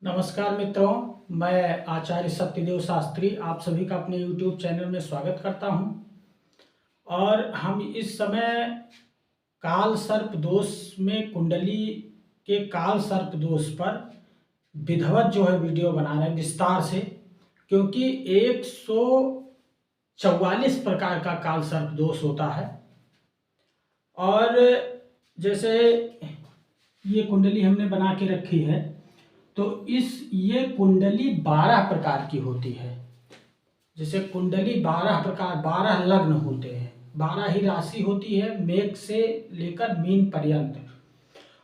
नमस्कार मित्रों, मैं आचार्य सत्यदेव शास्त्री आप सभी का अपने YouTube चैनल में स्वागत करता हूं। और हम इस समय काल सर्प दोष में कुंडली के काल सर्प दोष पर विधिवत जो है वीडियो बना रहे हैं विस्तार से, क्योंकि 144 प्रकार का काल सर्प दोष होता है। और जैसे ये कुंडली हमने बना के रखी है, तो ये कुंडली 12 प्रकार की होती है। जैसे कुंडली 12 प्रकार, 12 लग्न होते हैं, 12 ही राशि होती है मेष से लेकर मीन पर्यंत,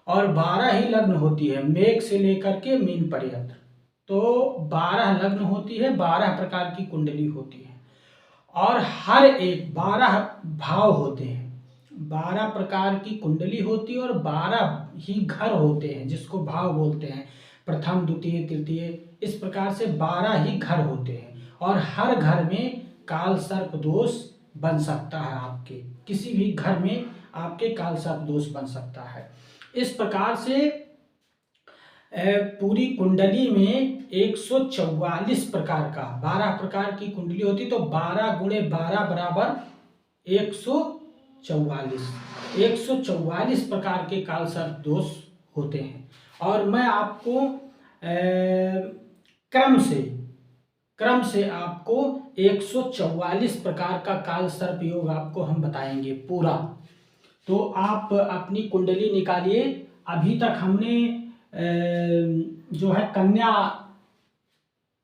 और 12 ही लग्न होती है मेष से लेकर के मीन पर्यंत। तो 12 लग्न होती है, 12 प्रकार की कुंडली होती है, और हर एक 12 भाव होते हैं। 12 प्रकार की कुंडली होती है और 12 ही घर होते हैं, जिसको भाव बोलते हैं, प्रथम द्वितीय तृतीय, इस प्रकार से 12 ही घर होते हैं। और हर घर में काल सर्प दोष बन सकता है, आपके किसी भी घर में आपके काल सर्प दोष बन सकता है। इस प्रकार से पूरी कुंडली में 144 प्रकार का, 12 प्रकार की कुंडली होती, तो 12 गुणे 12 बराबर 144, 144 प्रकार के काल सर्प दोष होते हैं। और मैं आपको क्रम से आपको 144 प्रकार का काल सर्प योग आपको हम बताएंगे पूरा। तो आप अपनी कुंडली निकालिए। अभी तक हमने जो है कन्या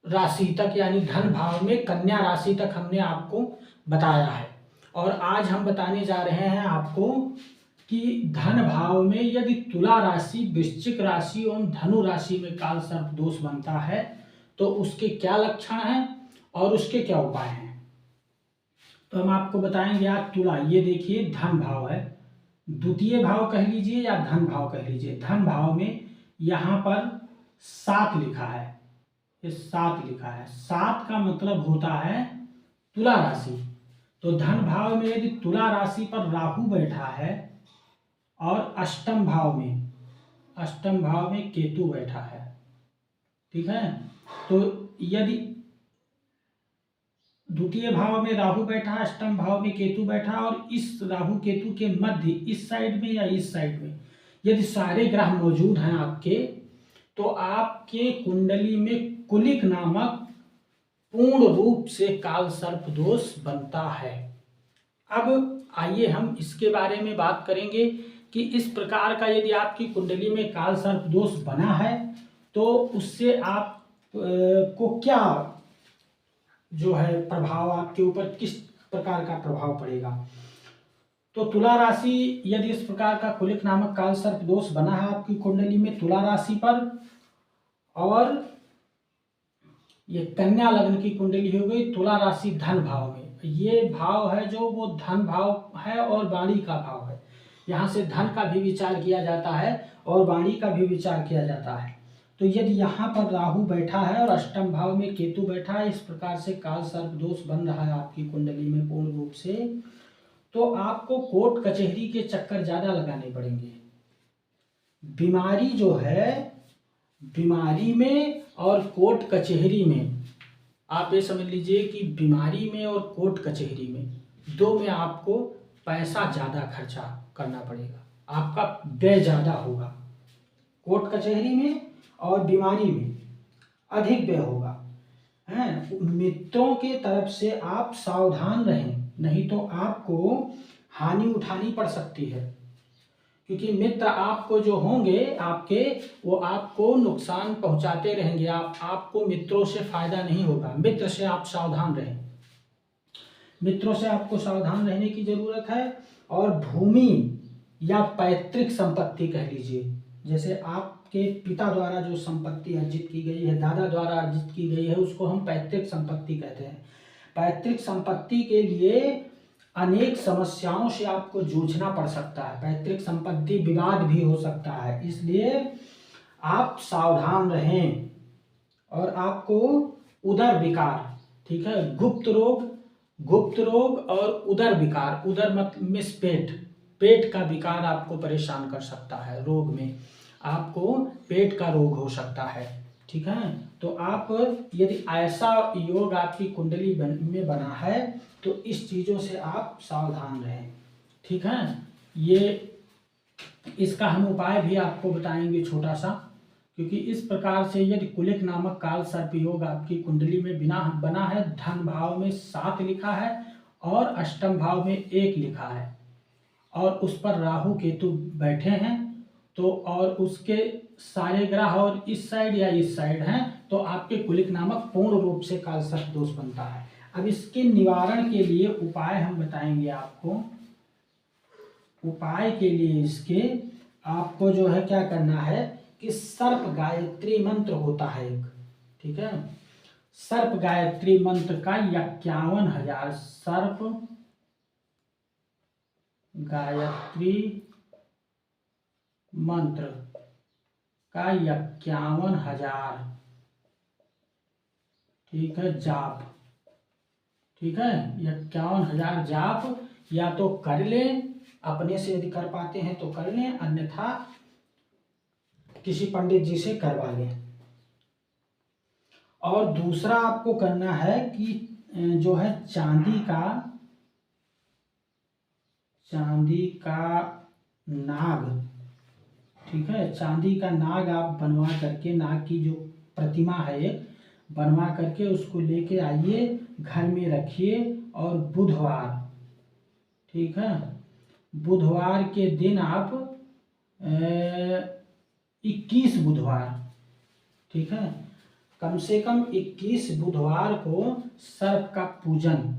राशि तक, यानी धन भाव में कन्या राशि तक हमने आपको बताया है, और आज हम बताने जा रहे हैं आपको कि धन भाव में यदि तुला राशि, वृश्चिक राशि एवं धनु राशि में काल सर्प दोष बनता है तो उसके क्या लक्षण हैं और उसके क्या उपाय हैं। तो हम आपको बताएंगे आज तुला। ये देखिए धन भाव है, द्वितीय भाव कह लीजिए या धन भाव कह लीजिए। धन भाव में यहाँ पर 7 लिखा है, ये 7 लिखा है। 7 का मतलब होता है तुला राशि। तो धन भाव में यदि तुला राशि पर राहु बैठा है और अष्टम भाव में केतु बैठा है, ठीक है। तो यदि द्वितीय भाव में राहु बैठा, अष्टम भाव में केतु बैठा, और इस राहु केतु के मध्य इस साइड में या इस साइड में यदि सारे ग्रह मौजूद हैं आपके, तो आपके कुंडली में कुलिक नामक पूर्ण रूप से काल सर्प दोष बनता है। अब आइए हम इसके बारे में बात करेंगे कि इस प्रकार का यदि आपकी कुंडली में काल सर्प दोष बना है तो उससे आप को क्या जो है प्रभाव, आपके ऊपर किस प्रकार का प्रभाव पड़ेगा। तो तुला राशि यदि इस प्रकार का कुलिक नामक काल सर्प दोष बना है आपकी कुंडली में तुला राशि पर, और ये कन्या लग्न की कुंडली हो गई तुला राशि धन भाव में, ये भाव है जो वो धन भाव है और वाणी का भाव है। यहाँ से धन का भी विचार किया जाता है और वाणी का भी विचार किया जाता है। तो यदि यहाँ पर राहु बैठा है और अष्टम भाव में केतु बैठा है, इस प्रकार से काल सर्प दोष बन रहा है आपकी कुंडली में पूर्ण रूप से, तो आपको कोर्ट कचहरी के चक्कर ज़्यादा लगाने पड़ेंगे। बीमारी जो है, बीमारी में और कोर्ट कचहरी में, आप ये समझ लीजिए कि बीमारी में और कोर्ट कचहरी में, दो में आपको पैसा ज़्यादा खर्चा करना पड़ेगा, आपका व्यय ज़्यादा होगा। कोर्ट कचहरी में और बीमारी में अधिक व्यय होगा, हैं। मित्रों के तरफ से आप सावधान रहें, नहीं तो आपको हानि उठानी पड़ सकती है, क्योंकि मित्र आपको जो होंगे आपके, वो आपको नुकसान पहुंचाते रहेंगे। आपको मित्रों से फायदा नहीं होगा। मित्र से आप सावधान रहें, मित्रों से आपको सावधान रहने की जरूरत है। और भूमि या पैतृक संपत्ति कह लीजिए, जैसे आपके पिता द्वारा जो संपत्ति अर्जित की गई है, दादा द्वारा अर्जित की गई है, उसको हम पैतृक संपत्ति कहते हैं। पैतृक संपत्ति के लिए अनेक समस्याओं से आपको जूझना पड़ सकता है, पैतृक संपत्ति विवाद भी हो सकता है, इसलिए आप सावधान रहें। और आपको उदर विकार, ठीक है, गुप्त रोग और उदर विकार, उदर मतलब मिस पेट का विकार आपको परेशान कर सकता है। रोग में आपको पेट का रोग हो सकता है, ठीक है। तो आप यदि ऐसा योग आपकी कुंडली में बना है तो इस चीज़ों से आप सावधान रहें, ठीक है। ये इसका हम उपाय भी आपको बताएंगे छोटा सा, क्योंकि इस प्रकार से यदि कुलिक नामक काल सर्प योग आपकी कुंडली में बिना बना है, धन भाव में 7 लिखा है और अष्टम भाव में 1 लिखा है और उस पर राहु केतु बैठे हैं, तो और उसके सारे ग्रह और इस साइड या इस साइड हैं, तो आपके कुलिक नामक पूर्ण रूप से काल सर्प दोष बनता है। अब इसके निवारण के लिए उपाय हम बताएंगे आपको। उपाय के लिए इसके आपको जो है क्या करना है कि सर्प गायत्री मंत्र होता है एक, ठीक है। सर्प गायत्री मंत्र का 51,000 सर्प गायत्री मंत्र का 51,000, ठीक है, जाप, ठीक है। 51,000 जाप या तो कर लें अपने से, यदि कर पाते हैं तो कर लें, अन्यथा किसी पंडित जी से करवा लें। और दूसरा आपको करना है कि जो है चांदी का नाग, ठीक है, चांदी का नाग आप बनवा करके, नाग की जो प्रतिमा है एक बनवा करके उसको लेके आइए, घर में रखिए और बुधवार, ठीक है, बुधवार के दिन आप 21 बुधवार, ठीक है, कम से कम 21 बुधवार को सर्प का पूजन,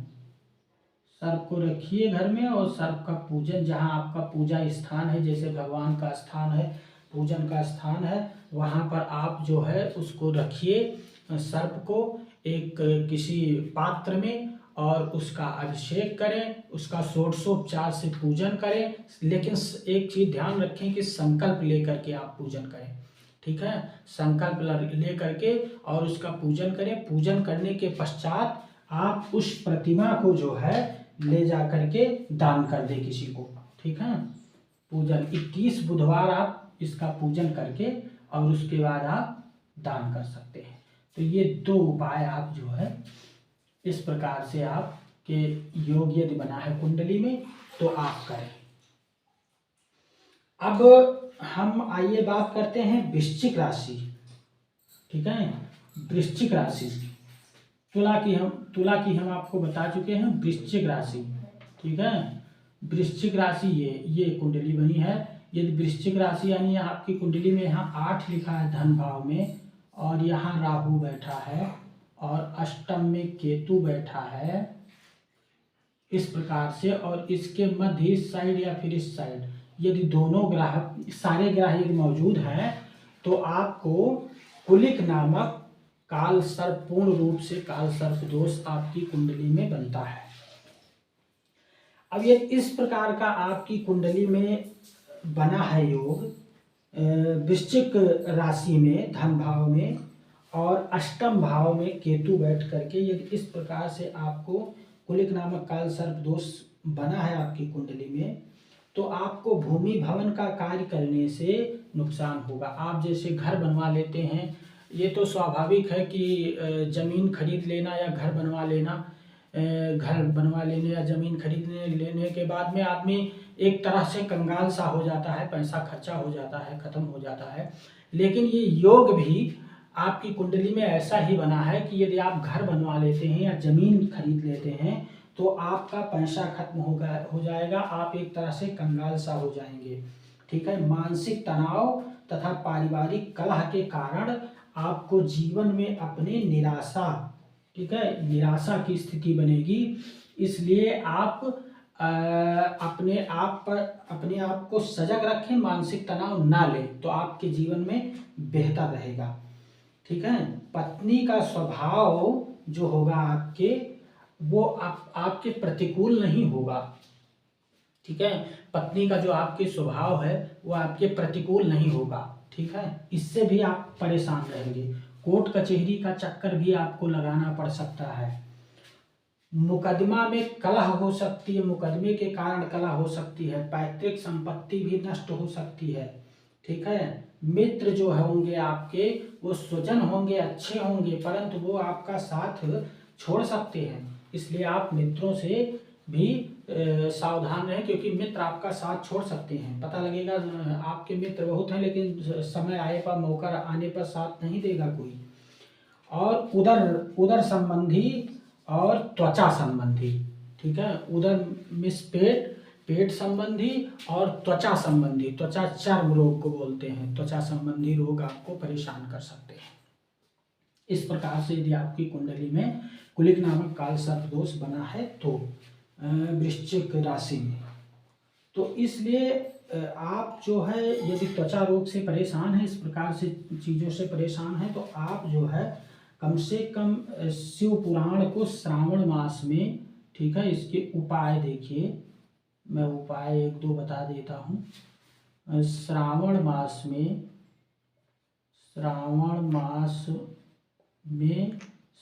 सर्प को रखिए घर में और सर्प का पूजन, जहाँ आपका पूजा स्थान है, जैसे भगवान का स्थान है, पूजन का स्थान है, वहाँ पर आप जो है उसको रखिए सर्प को एक किसी पात्र में और उसका अभिषेक करें, उसका षोडशोपचार से पूजन करें। लेकिन एक चीज़ ध्यान रखें कि संकल्प लेकर के आप पूजन करें, ठीक है, संकल्प ले करके और उसका पूजन करें। पूजन करने के पश्चात आप उस प्रतिमा को जो है ले जा करके दान कर दे किसी को, ठीक है। पूजन 21 बुधवार आप इसका पूजन करके और उसके बाद आप दान कर सकते हैं। तो ये 2 उपाय आप जो है इस प्रकार से आपके योग यदि बना है कुंडली में तो आप करें। अब हम आइए बात करते हैं वृश्चिक राशि, ठीक है। वृश्चिक राशि, तुला की हम आपको बता चुके हैं, वृश्चिक राशि, ठीक है। वृश्चिक राशि ये कुंडली बनी है। यदि वृश्चिक राशि यानी आपकी कुंडली में यहाँ 8 लिखा है धन भाव में और यहाँ राहु बैठा है और अष्टम में केतु बैठा है इस प्रकार से, और इसके मध्य इस साइड या फिर इस साइड यदि दोनों ग्रह, सारे ग्रह यदि मौजूद हैं तो आपको कुलिक नामक काल सर्प, पूर्ण रूप से काल सर्प दोष आपकी कुंडली में बनता है। अब ये इस प्रकार का आपकी कुंडली में बना है योग वृश्चिक राशि में धन भाव में और अष्टम भाव में केतु बैठ करके, यदि इस प्रकार से आपको कुलिक नामक काल सर्प दोष बना है आपकी कुंडली में, तो आपको भूमि भवन का कार्य करने से नुकसान होगा। आप जैसे घर बनवा लेते हैं, ये तो स्वाभाविक है कि ज़मीन खरीद लेना या घर बनवा लेना, घर बनवा लेने या ज़मीन खरीदने लेने के बाद में आदमी एक तरह से कंगाल सा हो जाता है, पैसा खर्चा हो जाता है, ख़त्म हो जाता है। लेकिन ये योग भी आपकी कुंडली में ऐसा ही बना है कि यदि आप घर बनवा लेते हैं या ज़मीन खरीद लेते हैं तो आपका पैसा खत्म हो जाएगा, आप एक तरह से कंगाल सा हो जाएंगे, ठीक है। मानसिक तनाव तथा पारिवारिक कलह के कारण आपको जीवन में अपने निराशा, ठीक है, निराशा की स्थिति बनेगी। इसलिए आप अपने आप को सजग रखें, मानसिक तनाव ना लें तो आपके जीवन में बेहतर रहेगा, ठीक है। पत्नी का स्वभाव जो होगा आपके, वो आपके प्रतिकूल नहीं होगा, ठीक है। पत्नी का जो आपके स्वभाव है वो आपके प्रतिकूल नहीं होगा, ठीक है। इससे भी आप परेशान रहेंगे। कोर्ट कचहरी का चक्कर भी आपको लगाना पड़ सकता है। मुकदमा में कलह हो सकती है, मुकदमे के कारण कलह हो सकती है। पैतृक संपत्ति भी नष्ट हो सकती है, ठीक है। मित्र जो होंगे आपके वो स्वजन होंगे, अच्छे होंगे, परंतु वो आपका साथ छोड़ सकते हैं। इसलिए आप मित्रों से भी सावधान रहें, क्योंकि मित्र आपका साथ छोड़ सकते हैं। पता लगेगा आपके मित्र बहुत हैं, लेकिन समय आए पर, मौका आने पर साथ नहीं देगा कोई। और उदर उदर संबंधी और त्वचा संबंधी, ठीक है, उदर मिस पेट, पेट संबंधी और त्वचा संबंधी, त्वचा चर्म रोग को बोलते हैं, त्वचा संबंधी रोग आपको परेशान कर सकते हैं। इस प्रकार से यदि आपकी कुंडली में कुलिक नामक काल सर्प दोष बना है तो वृश्चिक राशि में, तो इसलिए आप जो है यदि त्वचा रोग से परेशान है, इस प्रकार से चीज़ों से परेशान है, तो आप जो है कम से कम शिव पुराण को श्रावण मास में, ठीक है, इसके उपाय देखिए, मैं उपाय एक दो बता देता हूँ। श्रावण मास में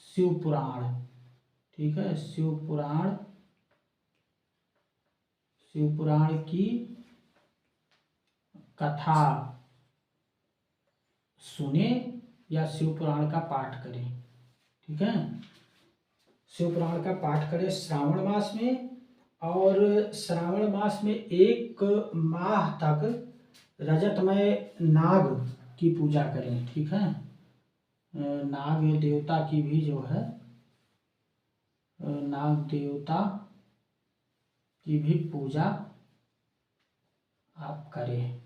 शिव पुराण, ठीक है, शिव पुराण की कथा सुने या शिव पुराण का पाठ करें, ठीक है, शिव पुराण का पाठ करें श्रावण मास में। और श्रावण मास में 1 माह तक रजतमय नाग की पूजा करें, ठीक है, नाग देवता की भी जो है, नाग देवता की भी पूजा आप करें,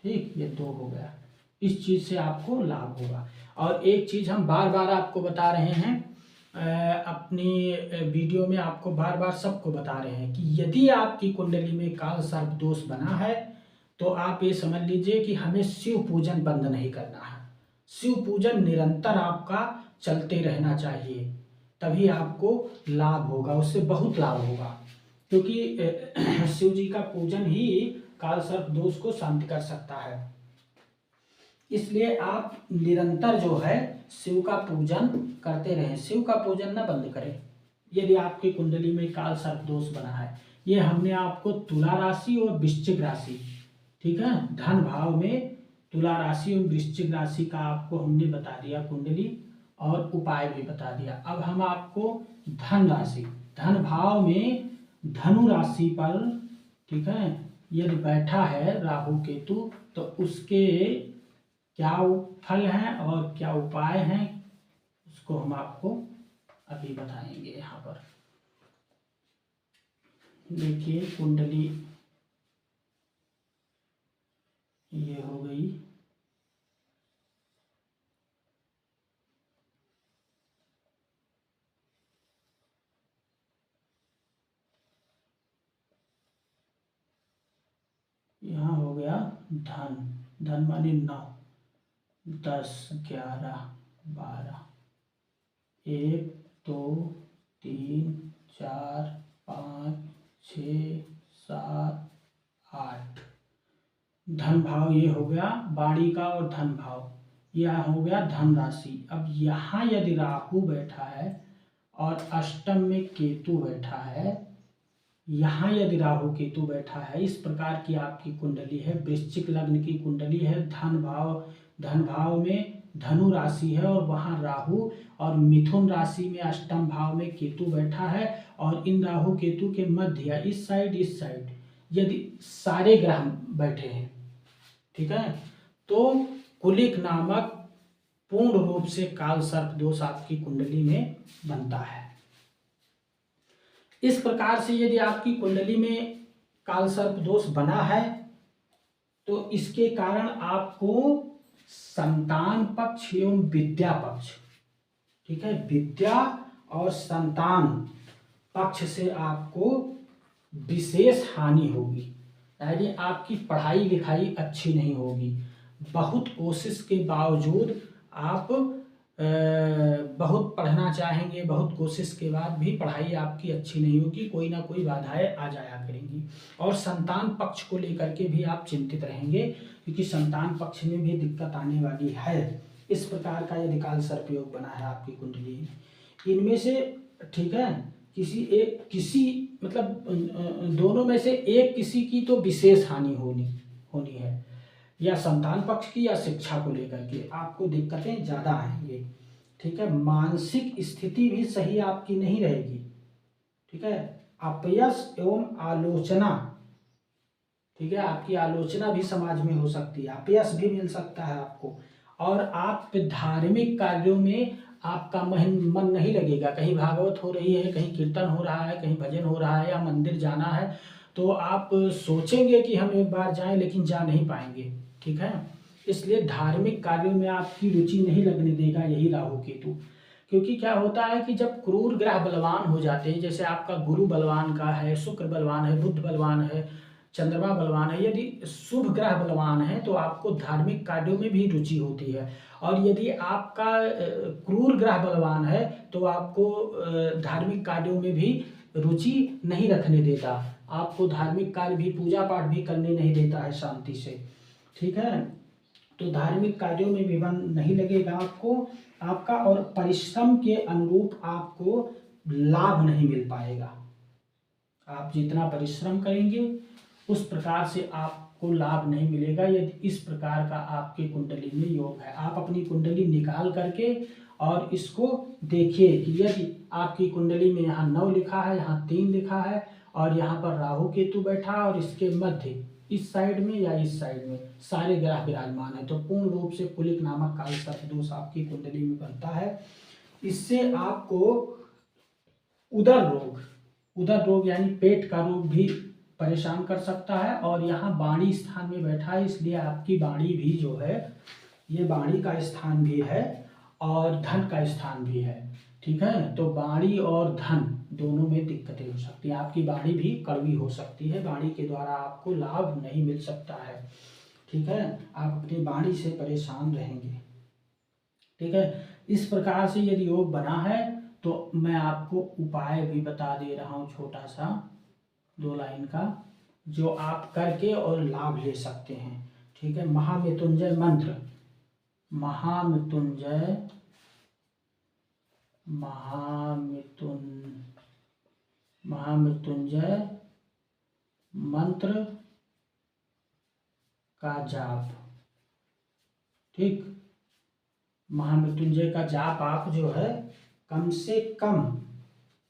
ठीक। ये 2 हो गया। इस चीज़ से आपको लाभ होगा। और एक चीज़ हम बार बार आपको बता रहे हैं, अपनी वीडियो में आपको बार बार सबको बता रहे हैं कि यदि आपकी कुंडली में काल सर्प दोष बना है तो आप ये समझ लीजिए कि हमें शिव पूजन बंद नहीं करना है। शिव पूजन निरंतर आपका चलते रहना चाहिए, तभी आपको लाभ होगा, उससे बहुत लाभ होगा, क्योंकि शिव जी का पूजन ही काल सर्प दोष को शांत कर सकता है। इसलिए आप निरंतर जो है शिव का पूजन करते रहें, शिव का पूजन न बंद करें यदि आपकी कुंडली में काल सर्प दोष बना है। ये हमने आपको तुला राशि और वृश्चिक राशि, ठीक है, धन भाव में तुला राशि और वृश्चिक राशि का आपको हमने बता दिया कुंडली, और उपाय भी बता दिया। अब हम आपको धन राशि, धन भाव में धनु राशि पर, ठीक है, यदि बैठा है राहु केतु, तो उसके क्या फल हैं और क्या उपाय हैं उसको हम आपको अभी बताएंगे। यहाँ पर देखिए कुंडली ये हो गई, यहाँ हो गया धन, धन माने 9, 10, 11, 12, 1, 2, 3, 4, 5, 6, 7, 8। धन भाव ये हो गया वाणी का, और धन भाव यह हो गया धन राशि। अब यहाँ यदि राहु बैठा है और अष्टम में केतु बैठा है, यहाँ यदि राहु केतु बैठा है, इस प्रकार की आपकी कुंडली है, वृश्चिक लग्न की कुंडली है, धन भाव में धनु राशि है और वहाँ राहु, और मिथुन राशि में अष्टम भाव में केतु बैठा है, और इन राहु केतु के मध्य या इस साइड यदि सारे ग्रह बैठे हैं, ठीक है, तो कुलिक नामक पूर्ण रूप से काल सर्प दोष आपकी कुंडली में बनता है। इस प्रकार से यदि आपकी कुंडली में काल सर्प दोष बना है तो इसके कारण आपको संतान पक्ष एवं विद्या पक्ष, ठीक है, विद्या और संतान पक्ष से आपको विशेष हानि होगी, यानी आपकी पढ़ाई लिखाई अच्छी नहीं होगी। बहुत कोशिश के बावजूद आप बहुत पढ़ना चाहेंगे, बहुत कोशिश के बाद भी पढ़ाई आपकी अच्छी नहीं होगी, कोई ना कोई बाधाएं आ जाया करेंगी। और संतान पक्ष को लेकर के भी आप चिंतित रहेंगे, क्योंकि संतान पक्ष में भी दिक्कत आने वाली है। इस प्रकार का यदि काल सर्प योग बना है आपकी कुंडली में, इनमें से, ठीक है, किसी मतलब दोनों में से एक किसी की तो विशेष हानि होनी है। या संतान पक्ष की या शिक्षा को लेकर के आपको दिक्कतें ज़्यादा आएंगी। ठीक है, मानसिक स्थिति भी सही आपकी नहीं रहेगी। ठीक है, अपयश एवं आलोचना, ठीक है, आपकी आलोचना भी समाज में हो सकती है, अपयश भी मिल सकता है आपको। और आप धार्मिक कार्यों में आपका मन नहीं लगेगा। कहीं भागवत हो रही है, कहीं कीर्तन हो रहा है, कहीं भजन हो रहा है या मंदिर जाना है, तो आप सोचेंगे कि हम एक बार जाएं, लेकिन जा नहीं पाएंगे। ठीक है, इसलिए धार्मिक कार्यों में आपकी रुचि नहीं लगने देगा यही राहु केतु। क्योंकि क्या होता है कि जब क्रूर ग्रह बलवान हो जाते हैं, जैसे आपका गुरु बलवान का है, शुक्र बलवान है, बुध बलवान है, चंद्रमा बलवान है, यदि शुभ ग्रह बलवान है तो आपको धार्मिक कार्यों में भी रुचि होती है। और यदि आपका क्रूर ग्रह बलवान है तो आपको धार्मिक कार्यों में भी रुचि नहीं रखने देता, आपको धार्मिक कार्य भी, पूजा पाठ भी करने नहीं देता है शांति से। ठीक है, तो धार्मिक कार्यों में भी मन नहीं लगेगा आपका, और परिश्रम के अनुरूप आपको लाभ नहीं मिल पाएगा। आप जितना परिश्रम करेंगे उस प्रकार से आपको लाभ नहीं मिलेगा। यदि इस प्रकार का आपके कुंडली में योग है, आप अपनी कुंडली निकाल करके और इसको देखिए कि यदि आपकी कुंडली में यहाँ 9 लिखा है, यहाँ 3 लिखा है और यहाँ पर राहु केतु बैठा और इसके मध्य इस साइड में या इस साइड में सारे ग्रह विराजमान है, तो पूर्ण रूप से कुलिक नामक काल सर्प दोष आपकी कुंडली में बनता है। इससे आपको उदर रोग यानी पेट का रोग भी परेशान कर सकता है। और यहाँ वाणी स्थान में बैठा है, इसलिए आपकी वाणी भी जो है, ये वाणी का स्थान भी है और धन का स्थान भी है। ठीक है, तो वाणी और धन दोनों में दिक्कतें हो सकती है। आपकी वाणी भी कड़वी हो सकती है, वाणी के द्वारा आपको लाभ नहीं मिल सकता है। ठीक है, आप अपनी वाणी से परेशान रहेंगे। ठीक है, इस प्रकार से यदि योग बना है तो मैं आपको उपाय भी बता दे रहा हूँ, छोटा सा 2 लाइन का, जो आप करके और लाभ ले सकते हैं। ठीक है, महामृत्युंजय मंत्र, महामृत्युंजय मंत्र का जाप। ठीक, महामृत्युंजय का जाप आप जो है कम से कम,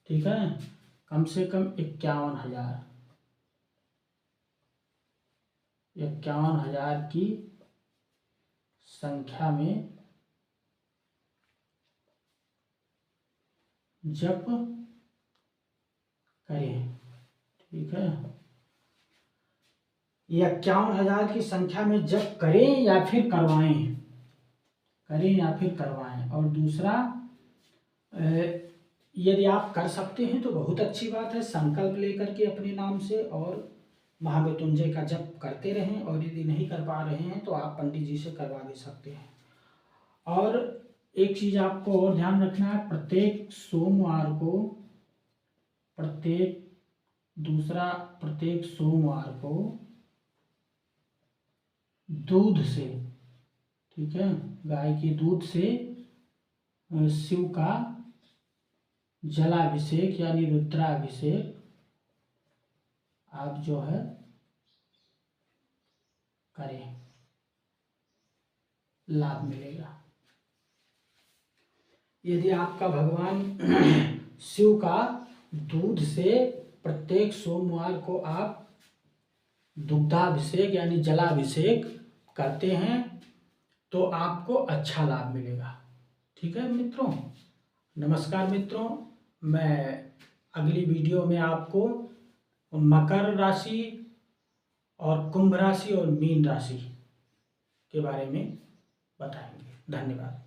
ठीक है, कम से कम 51,000 की संख्या में जप करें। ठीक है, 51,000 की संख्या में जप करें या फिर करवाएं, और दूसरा, यदि आप कर सकते हैं तो बहुत अच्छी बात है, संकल्प लेकर के अपने नाम से और महामृत्युंजय का जप करते रहें। और यदि नहीं कर पा रहे हैं तो आप पंडित जी से करवा भी सकते हैं। और एक चीज आपको और ध्यान रखना है, प्रत्येक सोमवार को दूध से, ठीक है, गाय के दूध से शिव का जलाभिषेक यानी रुद्राभिषेक आप जो है करें, लाभ मिलेगा। यदि आपका भगवान शिव का दूध से प्रत्येक सोमवार को आप दुग्धाभिषेक यानी जलाभिषेक करते हैं तो आपको अच्छा लाभ मिलेगा। ठीक है मित्रों, नमस्कार मित्रों, मैं अगली वीडियो में आपको मकर राशि और कुंभ राशि और मीन राशि के बारे में बताएंगे। धन्यवाद।